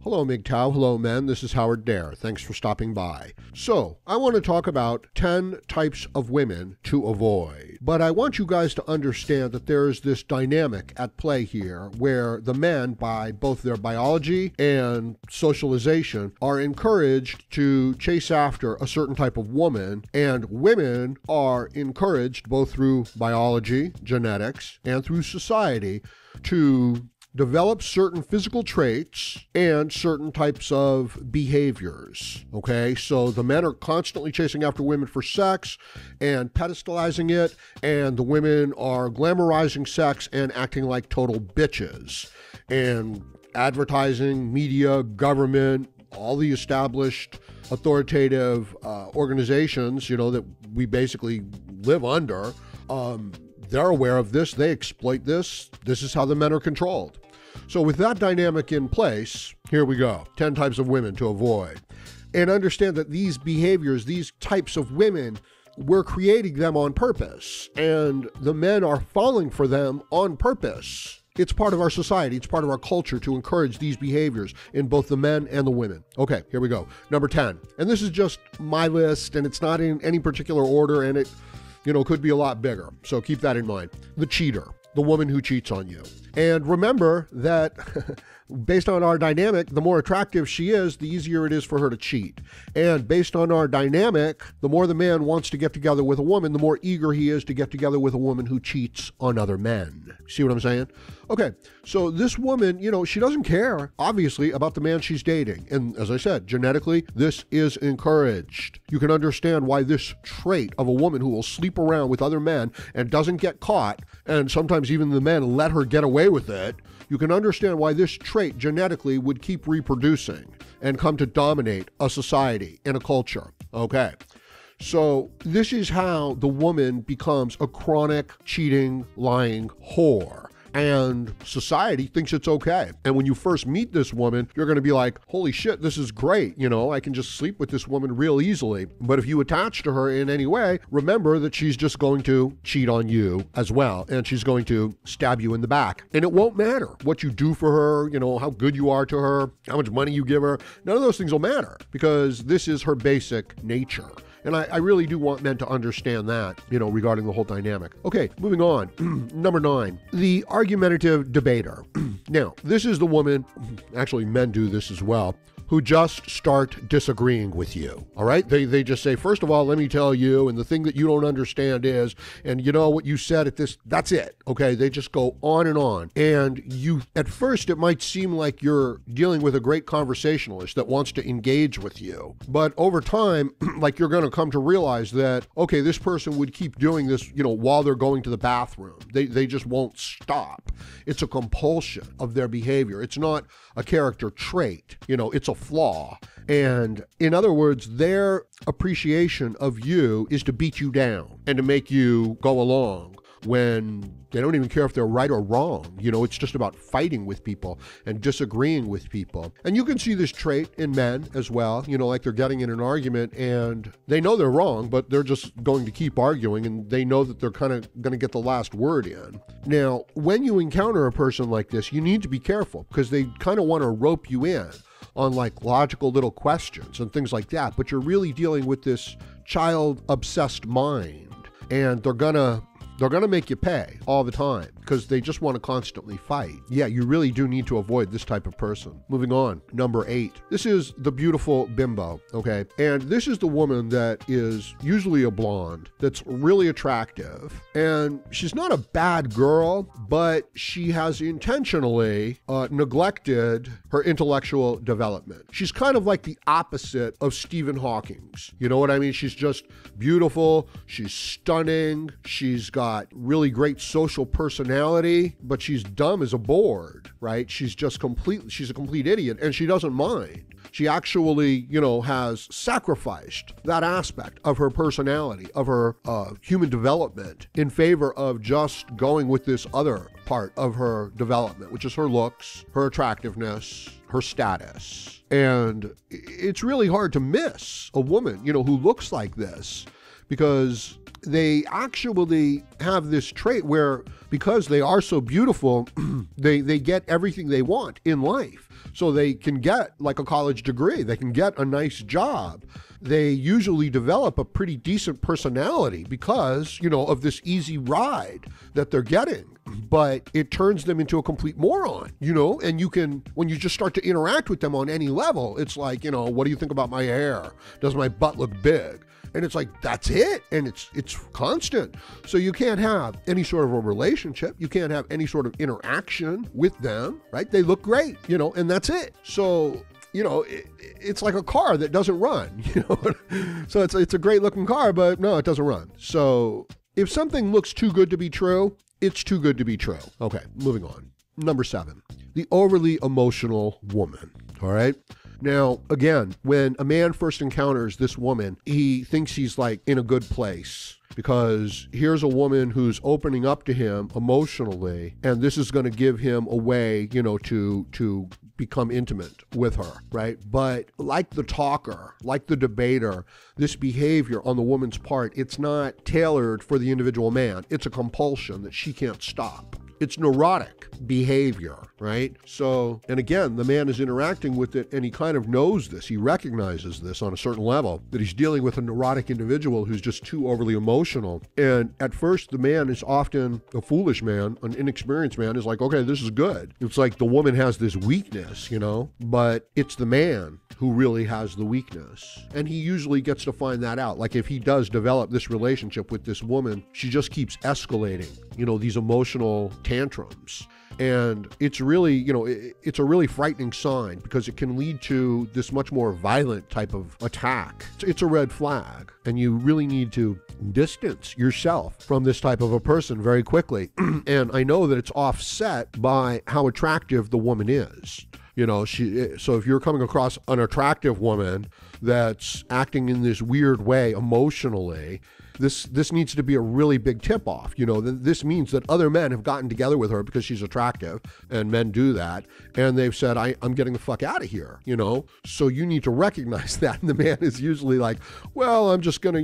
Hello, MGTOW. Hello, men. This is Howard Dare. Thanks for stopping by. So, I want to talk about 10 types of women to avoid. But I want you guys to understand that there is this dynamic at play here where the men, by both their biology and socialization, are encouraged to chase after a certain type of woman, and women are encouraged both through biology, genetics, and through society to develop certain physical traits and certain types of behaviors, okay? So the men are constantly chasing after women for sex and pedestalizing it, and the women are glamorizing sex and acting like total bitches. And advertising, media, government, all the established authoritative organizations, that we basically live under, they're aware of this, they exploit this. This is how the men are controlled. So with that dynamic in place, here we go, 10 types of women to avoid. And understand that these behaviors, these types of women, we're creating them on purpose, and the men are falling for them on purpose. It's part of our society, it's part of our culture to encourage these behaviors in both the men and the women. Okay, here we go. Number 10. And this is just my list, and it's not in any particular order, and it could be a lot bigger. So keep that in mind. The cheater, the woman who cheats on you. And remember that based on our dynamic, the more attractive she is, the easier it is for her to cheat. And based on our dynamic, the more the man wants to get together with a woman, the more eager he is to get together with a woman who cheats on other men. See what I'm saying? Okay, so this woman, she doesn't care, obviously, about the man she's dating. And as I said, genetically, this is encouraged. You can understand why this trait of a woman who will sleep around with other men and doesn't get caught, and sometimes even the men let her get away with it, you can understand why this trait genetically would keep reproducing and come to dominate a society and a culture. Okay. So this is how the woman becomes a chronic, cheating, lying whore. And society thinks it's okay. And when you first meet this woman, you're going to be like, holy shit, this is great. I can just sleep with this woman real easily. But if you attach to her in any way, remember that she's just going to cheat on you as well. And she's going to stab you in the back. And it won't matter what you do for her, how good you are to her, how much money you give her. None of those things will matter because this is her basic nature. And I really do want men to understand that, regarding the whole dynamic. Okay, moving on. Number 9, the argumentative debater. Now, this is the woman, actually men do this as well, who just start disagreeing with you, all right? They just say, first of all, let me tell you, and the thing that you don't understand is, and what you said at this, that's it, okay? They just go on. And at first, it might seem like you're dealing with a great conversationalist that wants to engage with you. But over time, like you're gonna come to realize that, okay, this person would keep doing this, while they're going to the bathroom. They just won't stop. It's a compulsion of their behavior. It's not a character trait, it's a flaw. And in other words, their appreciation of you is to beat you down and to make you go along when they don't even care if they're right or wrong. It's just about fighting with people and disagreeing with people. And you can see this trait in men as well, like they're getting in an argument and they know they're wrong, but they're just going to keep arguing and they know that they're kind of going to get the last word in. Now, when you encounter a person like this, you need to be careful because they kind of want to rope you in on like logical little questions and things like that. But you're really dealing with this child-obsessed mind, and they're gonna make you pay all the time because they just want to constantly fight. Yeah, you really do need to avoid this type of person. Moving on, number 8. This is the beautiful bimbo, okay? And this is the woman that is usually a blonde that's really attractive. And she's not a bad girl, but she has intentionally neglected her intellectual development. She's kind of like the opposite of Stephen Hawking's. You know what I mean? She's just beautiful, she's stunning, she's got really great social personality, but she's dumb as a board, right? She's a complete idiot, and she doesn't mind. She actually, has sacrificed that aspect of her personality, of her human development in favor of just going with this other part of her development, which is her looks, her attractiveness, her status. And it's really hard to miss a woman, who looks like this, because they actually have this trait where, because they are so beautiful, they get everything they want in life. So they can get like a college degree. They can get a nice job. They usually develop a pretty decent personality because, of this easy ride that they're getting. But it turns them into a complete moron, and when you just start to interact with them on any level, it's like, what do you think about my hair? Does my butt look big? And it's like, that's it. And it's constant. So you can't have any sort of a relationship. You can't have any sort of interaction with them, right? They look great, and that's it. So, it's like a car that doesn't run, So it's a great looking car, but no, it doesn't run. So if something looks too good to be true, it's too good to be true. Okay, moving on. Number 7, the overly emotional woman. All right. Now, again, when a man first encounters this woman, he thinks he's like in a good place because here's a woman who's opening up to him emotionally, and this is going to give him a way, to become intimate with her, right? But like the talker, like the debater, this behavior on the woman's part, it's not tailored for the individual man. It's a compulsion that she can't stop. It's neurotic behavior, right? So, and again, the man is interacting with it and he kind of knows this. He recognizes this on a certain level, that he's dealing with a neurotic individual who's just too overly emotional. And at first, the man is often a foolish man, an inexperienced man is like, okay, this is good. It's like the woman has this weakness, but it's the man who really has the weakness. And he usually gets to find that out. Like if he does develop this relationship with this woman, she just keeps escalating, these emotional tantrums. And it's really, it's a really frightening sign because it can lead to this much more violent type of attack. It's a red flag. And you really need to distance yourself from this type of a person very quickly. And I know that it's offset by how attractive the woman is. So if you're coming across an attractive woman that's acting in this weird way emotionally, this needs to be a really big tip-off. This means that other men have gotten together with her because she's attractive, and men do that, and they've said, I'm getting the fuck out of here, So you need to recognize that, and the man is usually like, well, I'm just gonna,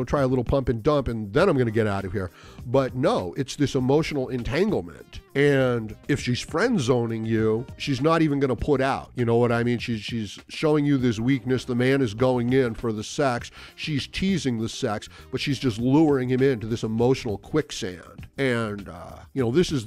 try a little pump and dump, and then I'm gonna get out of here. But no, it's this emotional entanglement. And if she's friend zoning you, she's not even going to put out. You know what I mean? She's showing you this weakness. The man is going in for the sex. She's teasing the sex, but she's just luring him into this emotional quicksand. And, this is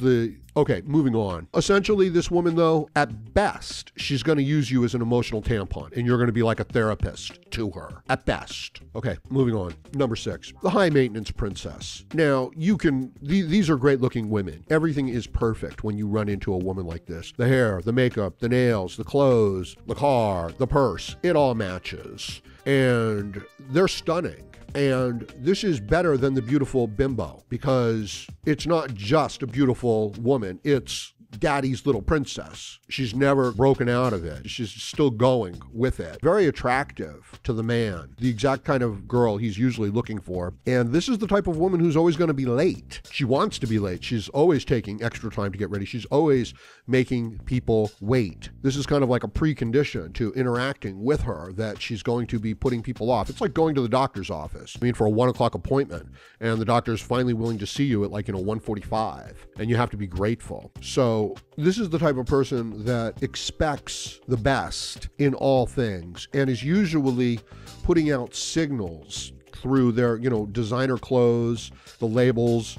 okay, moving on. Essentially, this woman, though, at best, she's going to use you as an emotional tampon, and you're going to be like a therapist to her, at best. Okay, moving on. Number 6, the high maintenance princess. Now, these are great looking women. Everything is perfect when you run into a woman like this. The hair, the makeup, the nails, the clothes, the car, the purse, it all matches. And they're stunning. And this is better than the beautiful bimbo because it's not just a beautiful woman, it's daddy's little princess. She's never broken out of it. She's still going with it. Very attractive to the man, the exact kind of girl he's usually looking for. And this is the type of woman who's always going to be late. She wants to be late. She's always taking extra time to get ready. She's always making people wait. This is kind of like a precondition to interacting with her, that she's going to be putting people off. It's like going to the doctor's office. For a 1 o'clock appointment, and the doctor's finally willing to see you at 1:45, and you have to be grateful. So this is the type of person that expects the best in all things and is usually putting out signals through their, designer clothes, the labels,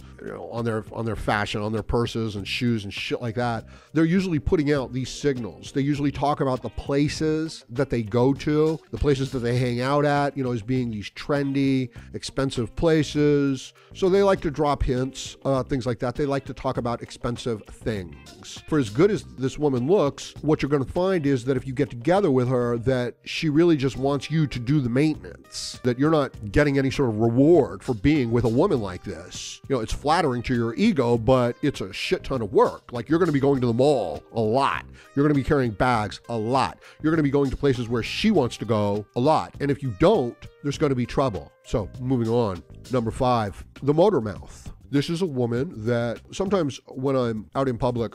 on their fashion, on their purses and shoes and shit like that. They're usually putting out these signals. They usually talk about the places that they go to, the places that they hang out at, as being these trendy, expensive places. So they like to drop hints, things like that. They like to talk about expensive things. For as good as this woman looks, what you're going to find is that if you get together with her, that she really just wants you to do the maintenance, that you're not getting any sort of reward for being with a woman like this. It's flattering to your ego, but it's a shit ton of work. Like, you're going to be going to the mall a lot. You're going to be carrying bags a lot. You're going to be going to places where she wants to go a lot. And if you don't, there's going to be trouble. So moving on. Number 5, the motor mouth. This is a woman that sometimes when I'm out in public,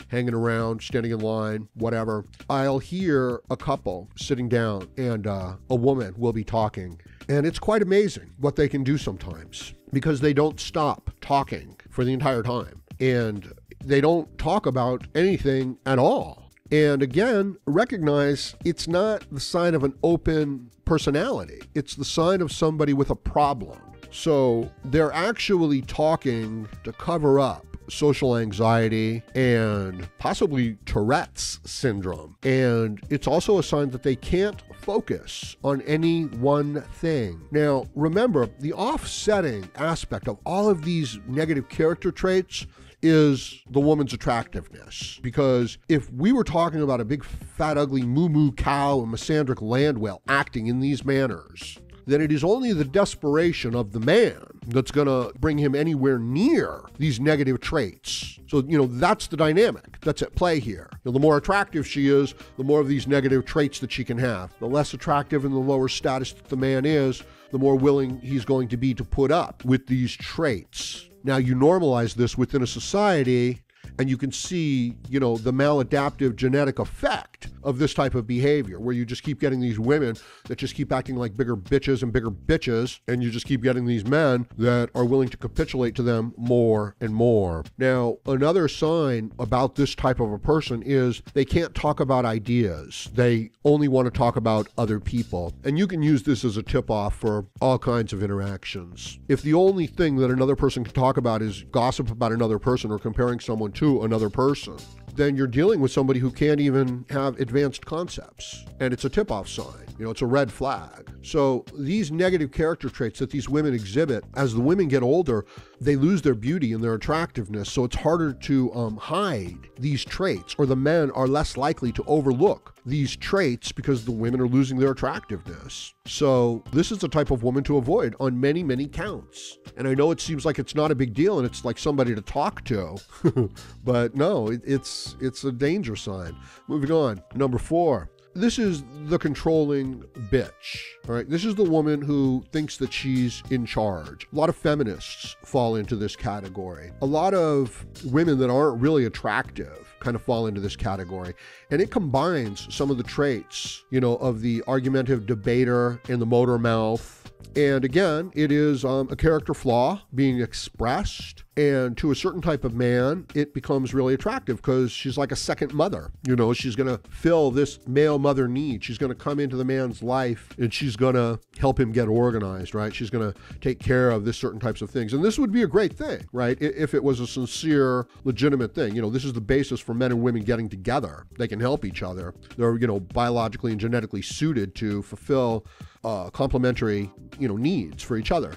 hanging around, standing in line, whatever, I'll hear a couple sitting down and a woman will be talking. And it's quite amazing what they can do sometimes because they don't stop talking for the entire time. And they don't talk about anything at all. And again, recognize it's not the sign of an open personality. It's the sign of somebody with a problem. So they're actually talking to cover up social anxiety and possibly Tourette's syndrome. And it's also a sign that they can't focus on any one thing. Now, remember, the offsetting aspect of all of these negative character traits is the woman's attractiveness. Because if we were talking about a big, fat, ugly moo-moo cow and misandric land whale acting in these manners, then it is only the desperation of the man that's gonna bring him anywhere near these negative traits. So, that's the dynamic that's at play here. The more attractive she is, the more of these negative traits that she can have. The less attractive and the lower status that the man is, the more willing he's going to be to put up with these traits. Now, you normalize this within a society, and you can see, the maladaptive genetic effect of this type of behavior, where you just keep getting these women that just keep acting like bigger bitches, and you just keep getting these men that are willing to capitulate to them more and more. Now, another sign about this type of a person is they can't talk about ideas. They only want to talk about other people. And you can use this as a tip-off for all kinds of interactions. If the only thing that another person can talk about is gossip about another person or comparing someone to another person, then you're dealing with somebody who can't even have advanced concepts. And it's a tip-off sign. It's a red flag. So these negative character traits that these women exhibit, as the women get older, they lose their beauty and their attractiveness. So it's harder to hide these traits, or the men are less likely to overlook these traits because the women are losing their attractiveness. So this is the type of woman to avoid on many, many counts. And I know it seems like it's not a big deal and it's like somebody to talk to, but no, it's a danger sign. Moving on, number 4. This is the controlling bitch, all right? This is the woman who thinks that she's in charge. A lot of feminists fall into this category. A lot of women that aren't really attractive kind of fall into this category. And it combines some of the traits, of the argumentative debater and the motor mouth. And again, it is a character flaw being expressed. And to a certain type of man, it becomes really attractive because she's like a second mother. She's going to fill this male mother need. She's going to come into the man's life and she's going to help him get organized, right? She's going to take care of this certain types of things. And this would be a great thing, right? If it was a sincere, legitimate thing. This is the basis for men and women getting together. They can help each other. They're, biologically and genetically suited to fulfill complementary, needs for each other.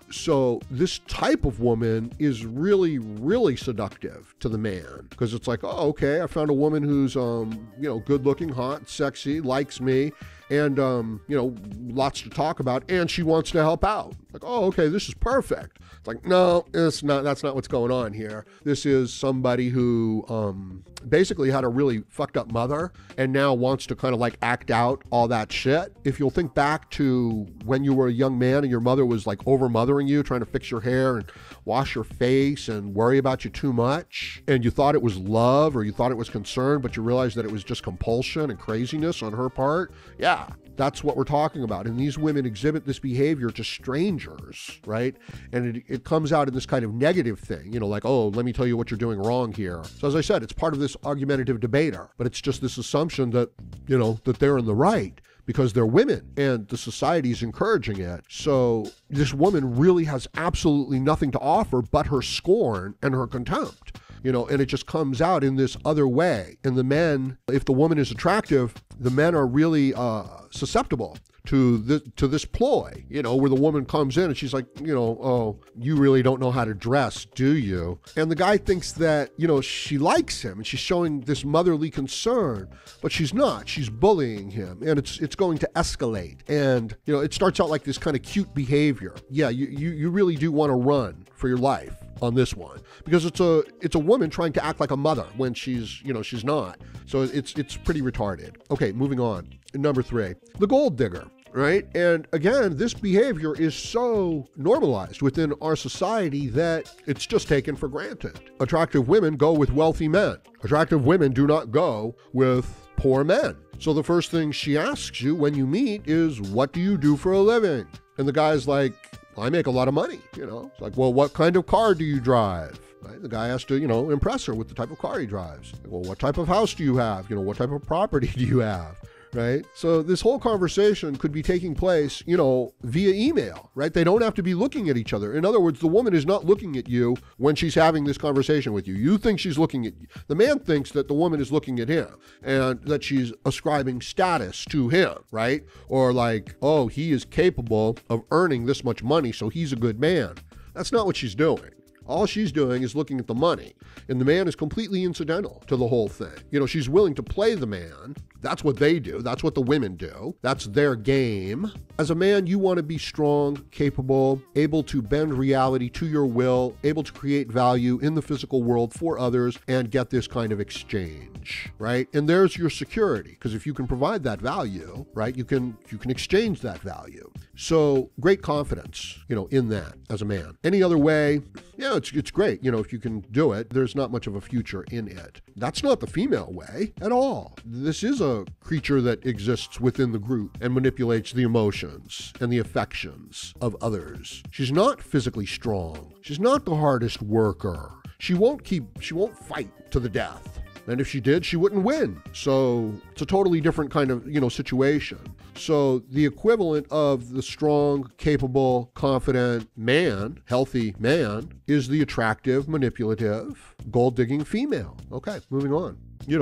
So this type of woman is really, really seductive to the man, because it's like, oh, okay, I found a woman who's, good looking, hot, sexy, likes me, and, lots to talk about, and she wants to help out. Like, oh, okay, this is perfect. It's like, no, it's not. That's not what's going on here. This is somebody who basically had a really fucked up mother and now wants to kind of like act out all that shit. If you'll think back to when you were a young man and your mother was like over mothering you, trying to fix your hair and wash your face and worry about you too much, and you thought it was love or you thought it was concern, but you realized that it was just compulsion and craziness on her part. Yeah, that's what we're talking about. And these women exhibit this behavior to strangers, right? And it comes out in this kind of negative thing, like, oh, let me tell you what you're doing wrong here. So as I said, it's part of this argumentative debater, but it's just this assumption that, that they're in the right because they're women and the society is encouraging it. So this woman really has absolutely nothing to offer but her scorn and her contempt. And it just comes out in this other way. And the men, if the woman is attractive, the men are really susceptible to this ploy, where the woman comes in and she's like, oh, you really don't know how to dress, do you? And the guy thinks that, she likes him and she's showing this motherly concern, but she's not. She's bullying him, and it's going to escalate. And, it starts out like this kind of cute behavior. Yeah, you really do want to run for your life on this one, because it's a woman trying to act like a mother when she's not. So it's pretty retarded. Okay, moving on. Number 3, the gold digger. Right? And again, this behavior is so normalized within our society that it's just taken for granted. Attractive women go with wealthy men. Attractive women do not go with poor men. So the first thing she asks you when you meet is, what do you do for a living? And the guy's like, I make a lot of money. It's like, well, what kind of car do you drive? right? The guy has to, impress her with the type of car he drives. Well, what type of house do you have? What type of property do you have? Right? So this whole conversation could be taking place, via email, right? They don't have to be looking at each other. In other words, the woman is not looking at you when she's having this conversation with you. You think she's looking at you. The man thinks that the woman is looking at him and that she's ascribing status to him, right? Or like, oh, he is capable of earning this much money, so he's a good man. That's not what she's doing. All she's doing is looking at the money, and the man is completely incidental to the whole thing. She's willing to play the man. That's what they do. That's what the women do. That's their game. As a man, you want to be strong, capable, able to bend reality to your will, able to create value in the physical world for others and get this kind of exchange, right? And there's your security, because if you can provide that value, right, you can exchange that value. So great confidence, in that as a man. Any other way, yeah, it's great. If you can do it, there's not much of a future in it. That's not the female way at all. This is a creature that exists within the group and manipulates the emotions and the affections of others. She's not physically strong. She's not the hardest worker. She won't fight to the death. And if she did, she wouldn't win. So it's a totally different kind of, situation. So the equivalent of the strong, capable, confident man, healthy man, is the attractive, manipulative, gold-digging female. Okay, moving on.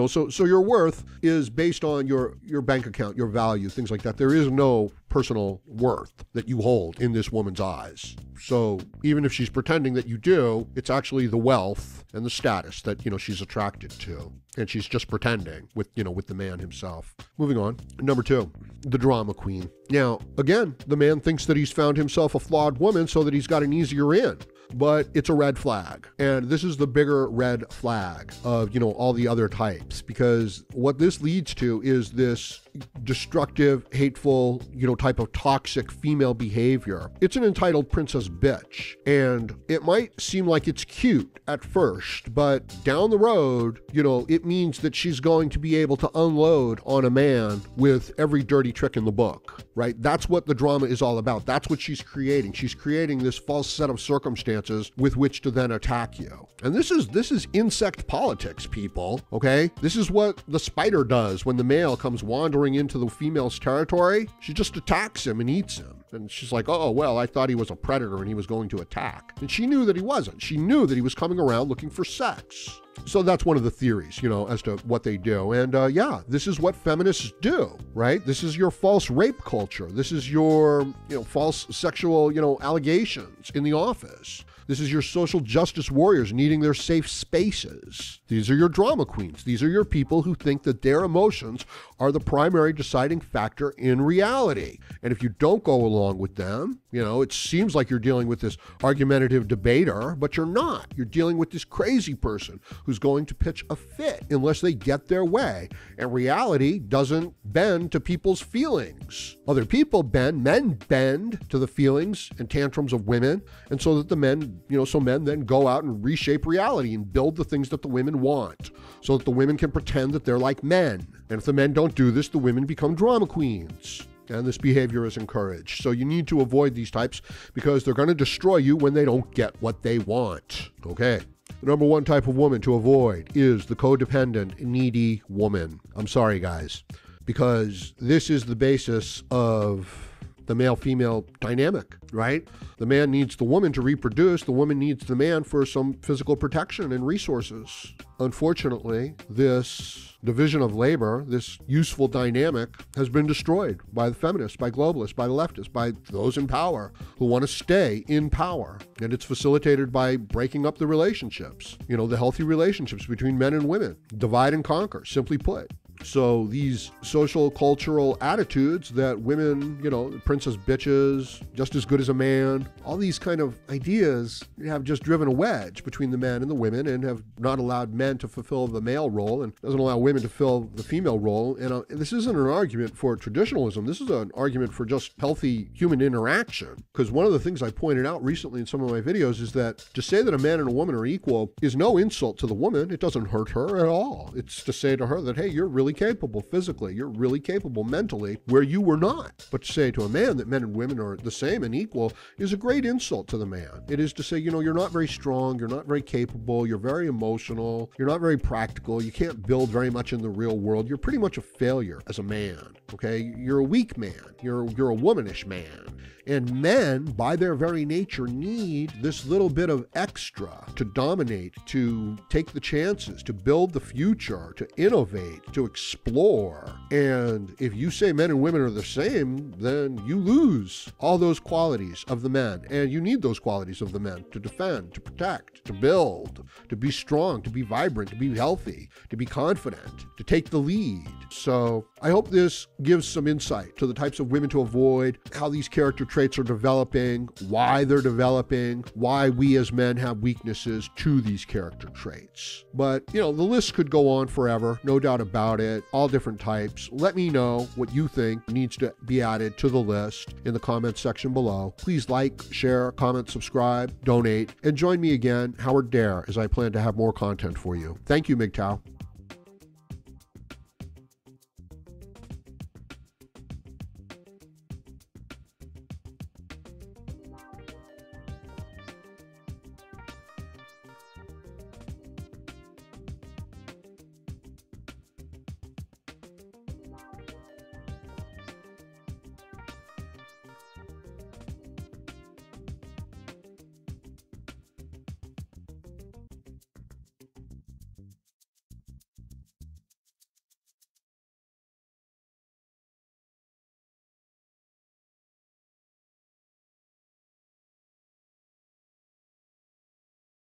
So your worth is based on your bank account, your value, things like that. There is no personal worth that you hold in this woman's eyes. So even if she's pretending that you do, it's actually the wealth and the status that, she's attracted to. And she's just pretending with the man himself. Moving on. Number 2, the drama queen. Now, again, the man thinks that he's found himself a flawed woman so that he's got an easier in. But it's a red flag. And this is the bigger red flag of, all the other types, because what this leads to is this destructive, hateful, type of toxic female behavior. It's an entitled princess bitch. And it might seem like it's cute at first, but down the road, it means that she's going to be able to unload on a man with every dirty trick in the book, right? That's what the drama is all about. That's what she's creating. She's creating this false set of circumstances with which to then attack you. And this is insect politics, people, okay? This is what the spider does when the male comes wandering into the female's territory. She just attacks him and eats him. And she's like, oh, well, I thought he was a predator and he was going to attack. And she knew that he wasn't. She knew that he was coming around looking for sex. So that's one of the theories, as to what they do. And yeah, this is what feminists do, right? This is your false rape culture. This is your, false sexual, allegations in the office. This is your social justice warriors needing their safe spaces. These are your drama queens. These are your people who think that their emotions are the primary deciding factor in reality. And if you don't go along with them, it seems like you're dealing with this argumentative debater, but you're not. You're dealing with this crazy person who's going to pitch a fit unless they get their way. And reality doesn't bend to people's feelings. Other people bend, men bend to the feelings and tantrums of women. And so that the men, men then go out and reshape reality and build the things that the women want so that the women can pretend that they're like men. And if the men don't do this, the women become drama queens. And this behavior is encouraged. So you need to avoid these types because they're going to destroy you when they don't get what they want. Okay. The number 1 type of woman to avoid is the codependent, needy woman. I'm sorry, guys, because this is the basis of the male-female dynamic, right? The man needs the woman to reproduce. The woman needs the man for some physical protection and resources. Unfortunately, this division of labor, this useful dynamic, has been destroyed by the feminists, by globalists, by the leftists, by those in power who want to stay in power. And it's facilitated by breaking up the relationships, the healthy relationships between men and women. Divide and conquer, simply put. So these social, cultural attitudes that women, princess bitches, just as good as a man, all these kind of ideas have just driven a wedge between the men and the women and have not allowed men to fulfill the male role and doesn't allow women to fill the female role. And this isn't an argument for traditionalism. This is an argument for just healthy human interaction. Because one of the things I pointed out recently in some of my videos is that to say that a man and a woman are equal is no insult to the woman. It doesn't hurt her at all. It's to say to her that, hey, you're really really capable physically, you're really capable mentally, where you were not. But to say to a man that men and women are the same and equal is a great insult to the man. It is to say, you're not very strong, you're not very capable, you're very emotional, you're not very practical, you can't build very much in the real world, you're pretty much a failure as a man, okay? You're a weak man, you're a womanish man. And men, by their very nature, need this little bit of extra to dominate, to take the chances, to build the future, to innovate, to explore. And if you say men and women are the same, then you lose all those qualities of the men. And you need those qualities of the men to defend, to protect, to build, to be strong, to be vibrant, to be healthy, to be confident, to take the lead. So I hope this gives some insight to the types of women to avoid, how these character traits are developing, why they're developing, why we as men have weaknesses to these character traits. But, the list could go on forever, no doubt about it, all different types. Let me know what you think needs to be added to the list in the comments section below. Please like, share, comment, subscribe, donate, and join me again, Howard Dare, as I plan to have more content for you. Thank you, MGTOW.